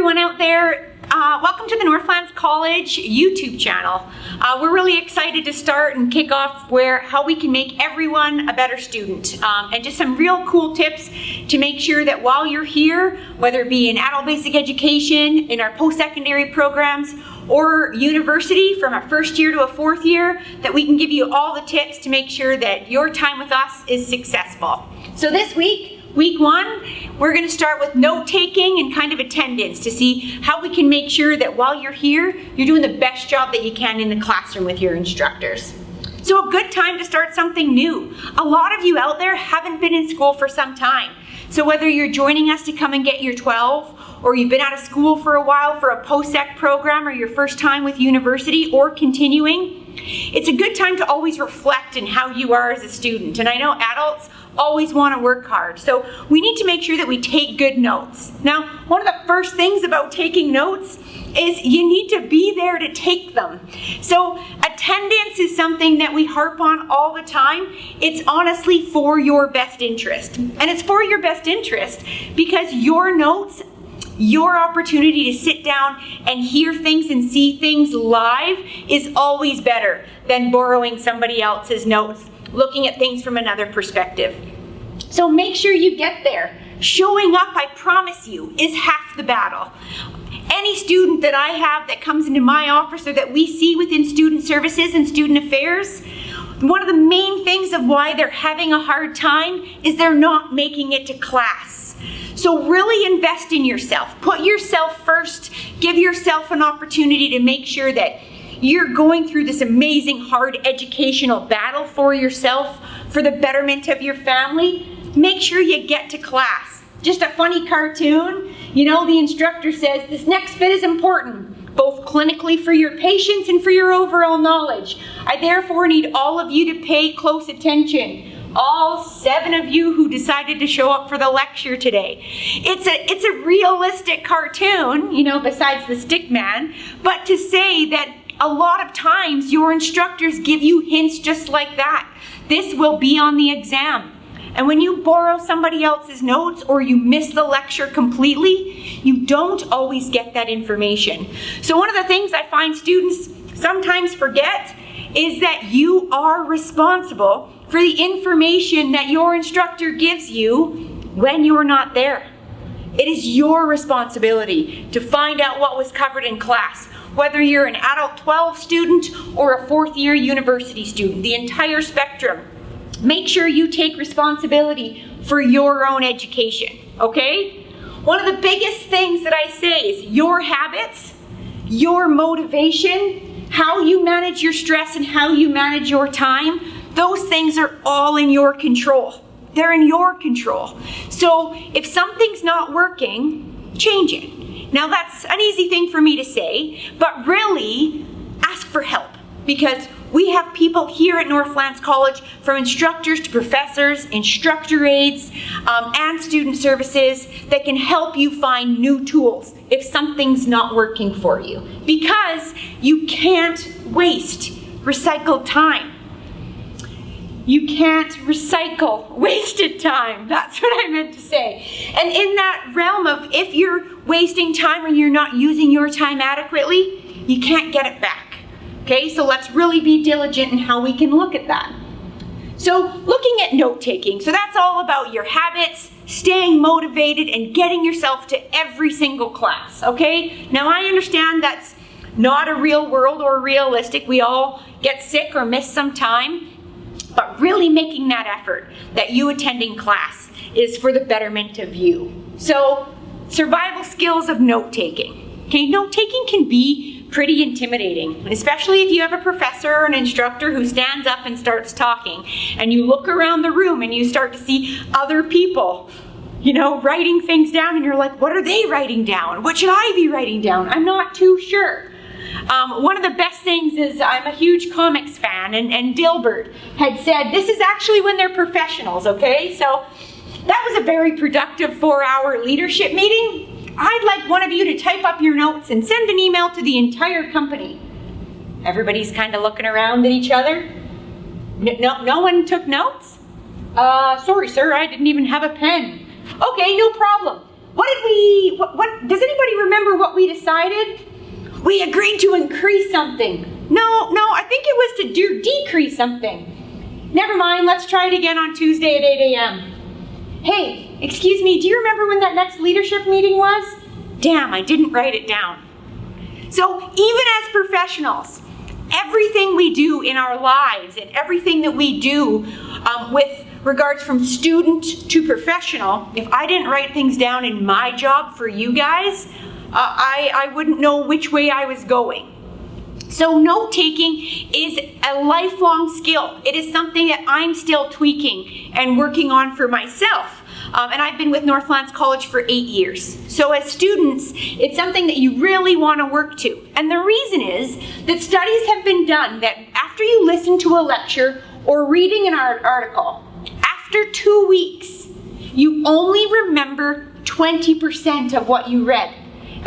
everyone out there. Welcome to the Northlands College YouTube channel. We're really excited to start and kick off how we can make everyone a better student, and just some real cool tips to make sure that while you're here, whether it be in adult basic education, in our post-secondary programs, or university from a first year to a fourth year, that we can give you all the tips to make sure that your time with us is successful. So this week, Week 1, we're going to start with note-taking and kind of attendance to see how we can make sure that while you're here, you're doing the best job that you can in the classroom with your instructors. So a good time to start something new. A lot of you out there haven't been in school for some time. So whether you're joining us to come and get your 12, or you've been out of school for a while for a post-sec program, or your first time with university or continuing, it's a good time to always reflect on how you are as a student. And I know adults always want to work hard. So we need to make sure that we take good notes. Now, one of the first things about taking notes is you need to be there to take them. So attendance is something that we harp on all the time. It's honestly for your best interest. And it's for your best interest because your notes, your opportunity to sit down and hear things and see things live is always better than borrowing somebody else's notes, looking at things from another perspective. So make sure you get there. Showing up, I promise you, is half the battle. Any student that I have that comes into my office or that we see within student services and student affairs, one of the main things of why they're having a hard time is they're not making it to class. So really invest in yourself. Put yourself first. Give yourself an opportunity to make sure that you're going through this amazing, hard educational battle for yourself, for the betterment of your family. Make sure you get to class. Just a funny cartoon. You know, the instructor says, this next bit is important, both clinically for your patients and for your overall knowledge. I therefore need all of you to pay close attention. All 7 of you who decided to show up for the lecture today. It's a realistic cartoon, you know, besides the stick man, but to say that a lot of times your instructors give you hints just like that. This will be on the exam. And when you borrow somebody else's notes or you miss the lecture completely, you don't always get that information. So one of the things I find students sometimes forget is that you are responsible for the information that your instructor gives you when you're not there. It is your responsibility to find out what was covered in class, whether you're an adult 12 student or a fourth year university student, the entire spectrum. Make sure you take responsibility for your own education, okay? One of the biggest things that I say is your habits, your motivation, how you manage your stress and how you manage your time, those things are all in your control. They're in your control. So if something's not working, change it. Now that's an easy thing for me to say, but really ask for help because we have people here at Northlands College, from instructors to professors, instructor aides, and student services that can help you find new tools if something's not working for you. Because you can't waste recycled time. You can't recycle wasted time. That's what I meant to say. And in that realm of if you're wasting time or you're not using your time adequately, you can't get it back. Okay, so let's really be diligent in how we can look at that. So looking at note-taking, so that's all about your habits, staying motivated, and getting yourself to every single class, okay? Now I understand that's not a real world or realistic. We all get sick or miss some time, but really making that effort that you attending class is for the betterment of you. So survival skills of note-taking. Okay, note-taking can be pretty intimidating, especially if you have a professor or an instructor who stands up and starts talking and you look around the room and you start to see other people, you know, writing things down and you're like, what are they writing down? What should I be writing down? I'm not too sure. One of the best things is I'm a huge comics fan and DILBERT had said, this is actually when they're professionals, okay? So that was a very productive 4-hour leadership meeting. I'd like one of you to type up your notes and send an email to the entire company. Everybody's kind of looking around at each other. No one took notes? Sorry, sir, I didn't even have a pen. Okay, no problem. What did we does anybody remember what we decided? We agreed to increase something. No, I think it was to decrease something. Never mind, let's try it again on Tuesday at 8 a.m. Hey, excuse me, do you remember when that next leadership meeting was? Damn, I didn't write it down. So even as professionals, everything we do in our lives and everything that we do with regards from student to professional, if I didn't write things down in my job for you guys, I wouldn't know which way I was going. So note-taking is a lifelong skill. It is something that I'm still tweaking and working on for myself. And I've been with Northlands College for 8 years. So as students, it's something that you really want to work to. And the reason is that studies have been done that after you listen to a lecture or reading an article, after 2 weeks, you only remember 20% of what you read.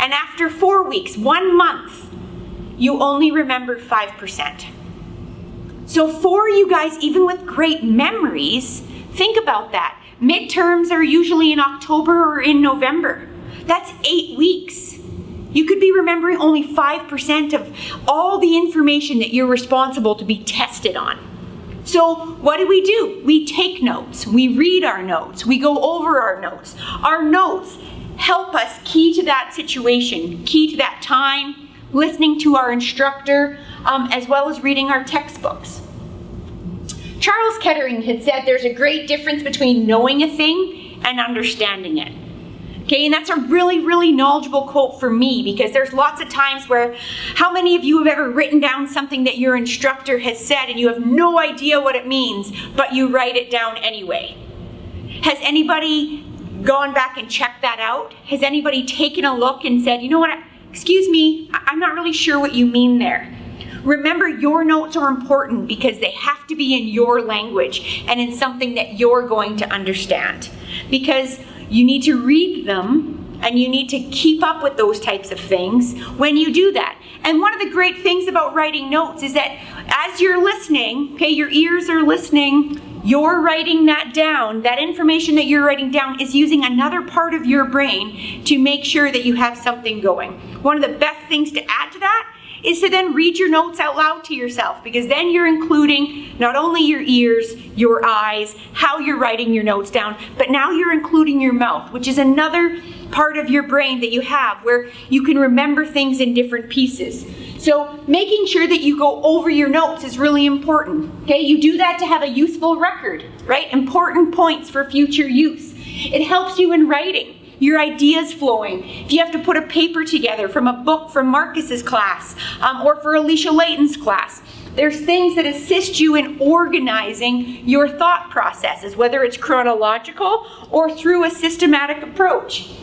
And after 4 weeks, 1 month, you only remember 5%. So for you guys, even with great memories, think about that. Midterms are usually in October or in November. That's 8 weeks. You could be remembering only 5% of all the information that you're responsible to be tested on. So what do? We take notes. We read our notes. We go over our notes. Our notes help us key to that situation, key to that time, listening to our instructor, as well as reading our textbooks. Charles Kettering had said there's a great difference between knowing a thing and understanding it. Okay, and that's a really, really knowledgeable quote for me, because there's lots of times where, how many of you have ever written down something that your instructor has said and you have no idea what it means, but you write it down anyway? Has anybody gone back and checked that out? Has anybody taken a look and said, you know what, excuse me, I'm not really sure what you mean there? Remember, your notes are important because they have to be in your language and in something that you're going to understand. Because you need to read them and you need to keep up with those types of things when you do that. And one of the great things about writing notes is that as you're listening, okay, your ears are listening, you're writing that down. That information that you're writing down is using another part of your brain to make sure that you have something going. One of the best things to add to that is to then read your notes out loud to yourself, because then you're including not only your ears, your eyes, how you're writing your notes down, but now you're including your mouth, which is another part of your brain that you have where you can remember things in different pieces. So making sure that you go over your notes is really important. Okay, you do that to have a useful record, right? Important points for future use. It helps you in writing. Your ideas flowing. If you have to put a paper together from a book from Marcus's class or for Alicia Layton's class, there's things that assist you in organizing your thought processes, whether it's chronological or through a systematic approach.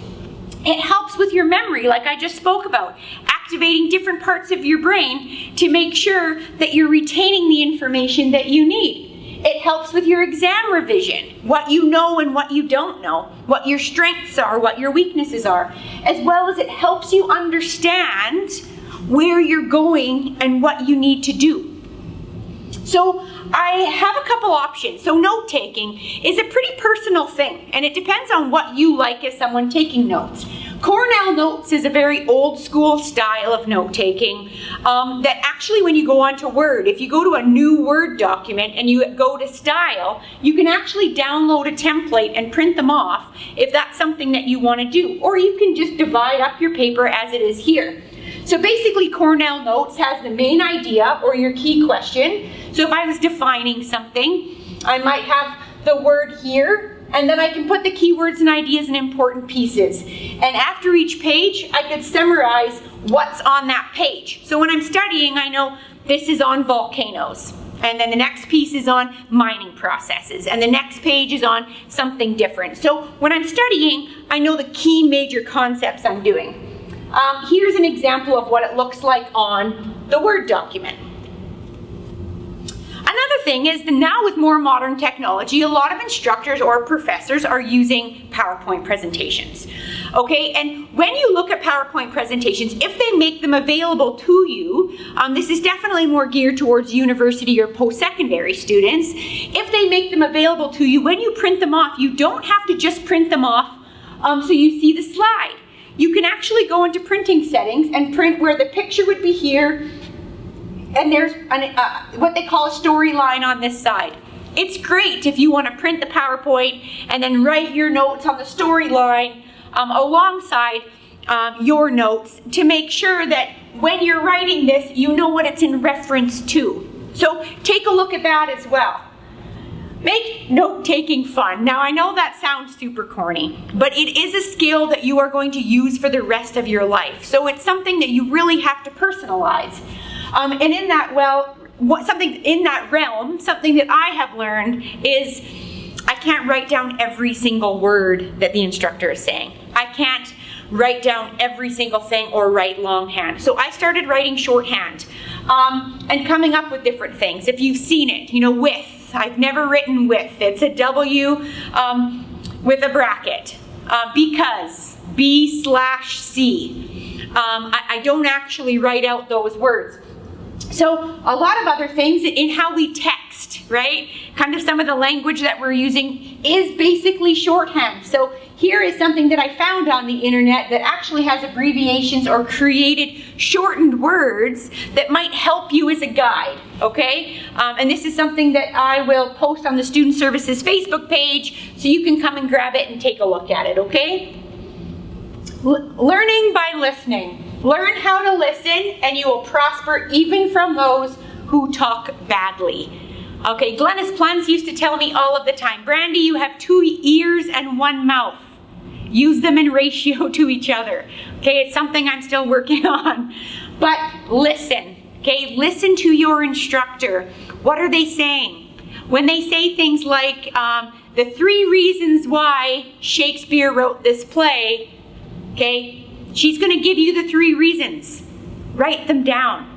It helps with your memory, like I just spoke about, activating different parts of your brain to make sure that you're retaining the information that you need. It helps with your exam revision, what you know and what you don't know, what your strengths are, what your weaknesses are, as well as it helps you understand where you're going and what you need to do. So I have a couple options. So note-taking is a pretty personal thing, and it depends on what you like as someone taking notes. Cornell Notes is a very old school style of note-taking that actually when you go onto Word, if you go to a new Word document and you go to Style, you can actually download a template and print them off if that's something that you want to do. Or you can just divide up your paper as it is here. So basically Cornell Notes has the main idea or your key question. So if I was defining something, I might have the word here, and then I can put the keywords and ideas and important pieces. And after each page, I could summarize what's on that page. So when I'm studying, I know this is on volcanoes. And then the next piece is on mining processes. And the next page is on something different. So when I'm studying, I know the key major concepts I'm doing. Here's an example of what it looks like on the Word document. Another thing is that now with more modern technology, a lot of instructors or professors are using PowerPoint presentations. Okay, and when you look at PowerPoint presentations, if they make them available to you, this is definitely more geared towards university or post-secondary students. If they make them available to you, when you print them off, you don't have to just print them off so you see the slide. you can actually go into printing settings and print where the picture would be here, and there's what they call a storyline on this side. It's great if you want to print the PowerPoint and then write your notes on the storyline alongside your notes to make sure that when you're writing this, you know what it's in reference to. So take a look at that as well. Make note-taking fun. Now, I know that sounds super corny, but it is a skill that you are going to use for the rest of your life. So it's something that you really have to personalize. And in that, something in that realm, something that I have learned is I can't write down every single word that the instructor is saying. I can't write down every single thing or write longhand. So I started writing shorthand and coming up with different things. If you've seen it, with. I've never written with. It's a W with a bracket. Because, B/C. I don't actually write out those words. So a lot of other things in how we text, right? Kind of some of the language that we're using is basically shorthand. So here is something that I found on the internet that actually has abbreviations or created shortened words that might help you as a guide, okay? And this is something that I will post on the Student Services Facebook page so you can come and grab it and take a look at it, okay? Learning by listening. Learn how to listen and you will prosper even from those who talk badly. Okay, Glennis Plunz used to tell me all of the time, Brandi, you have 2 ears and 1 mouth. Use them in ratio to each other. Okay, it's something I'm still working on. But listen, okay, listen to your instructor. What are they saying? When they say things like, the 3 reasons why Shakespeare wrote this play, okay, she's going to give you the 3 reasons. Write them down.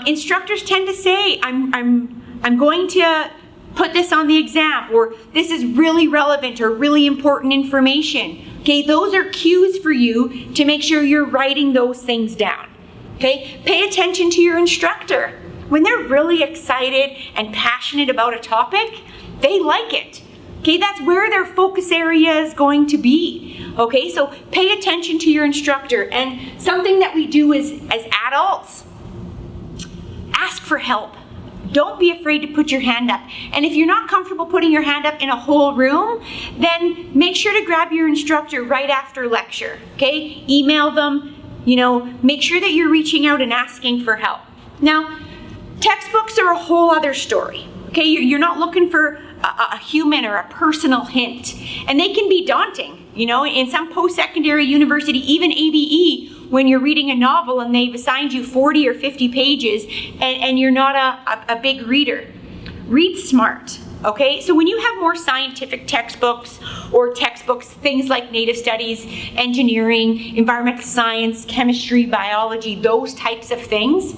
Instructors tend to say, I'm going to put this on the exam, or this is really relevant or really important information. Okay, those are cues for you to make sure you're writing those things down. Okay, pay attention to your instructor. When they're really excited and passionate about a topic, they like it. Okay, that's where their focus area is going to be. Okay, so pay attention to your instructor. And something that we do is, as adults, ask for help. Don't be afraid to put your hand up. And if you're not comfortable putting your hand up in a whole room, then make sure to grab your instructor right after lecture. Okay, email them, make sure that you're reaching out and asking for help. Now, textbooks are a whole other story. Okay, you're not looking for a human or a personal hint. And they can be daunting, in some post-secondary university, even ABE, when you're reading a novel and they've assigned you 40 or 50 pages and you're not a big reader. Read smart, okay? So when you have more scientific textbooks or textbooks, things like native studies, engineering, environmental science, chemistry, biology, those types of things,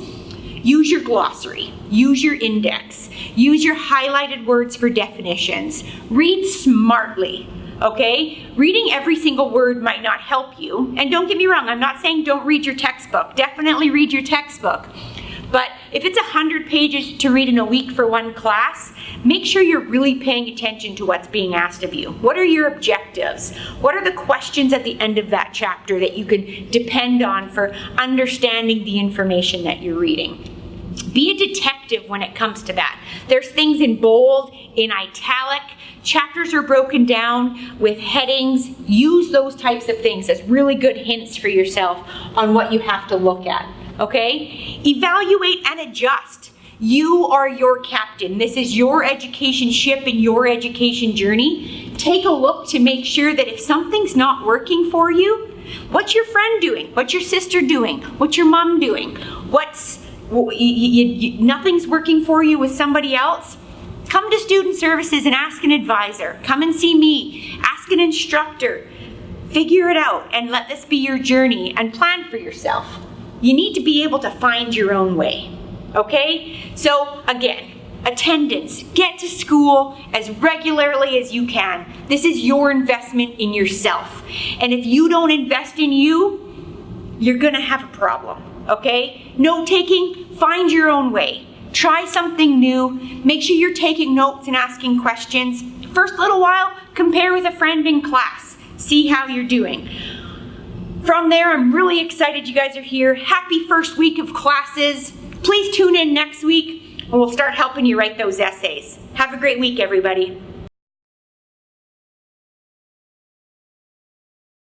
use your glossary, use your index, use your highlighted words for definitions. Read smartly, okay? Reading every single word might not help you. And don't get me wrong, I'm not saying don't read your textbook. Definitely read your textbook. But if it's 100 pages to read in a week for one class, make sure you're really paying attention to what's being asked of you. What are your objectives? What are the questions at the end of that chapter that you can depend on for understanding the information that you're reading? Be a detective when it comes to that. There's things in bold, in italic. Chapters are broken down with headings. Use those types of things as really good hints for yourself on what you have to look at. Okay? Evaluate and adjust. You are your captain. This is your education ship and your education journey. Take a look to make sure that if something's not working for you, what's your friend doing? What's your sister doing? What's your mom doing? Nothing's working for you with somebody else? Come to Student Services and ask an advisor. Come and see me. Ask an instructor. Figure it out and let this be your journey and plan for yourself. You need to be able to find your own way, okay? So again, attendance. Get to school as regularly as you can. This is your investment in yourself. And if you don't invest in you, you're gonna have a problem, okay? Note-taking, find your own way. Try something new. Make sure you're taking notes and asking questions. First little while, compare with a friend in class. See how you're doing. From there, I'm really excited you guys are here. Happy first week of classes. Please tune in next week and we'll start helping you write those essays. Have a great week, everybody.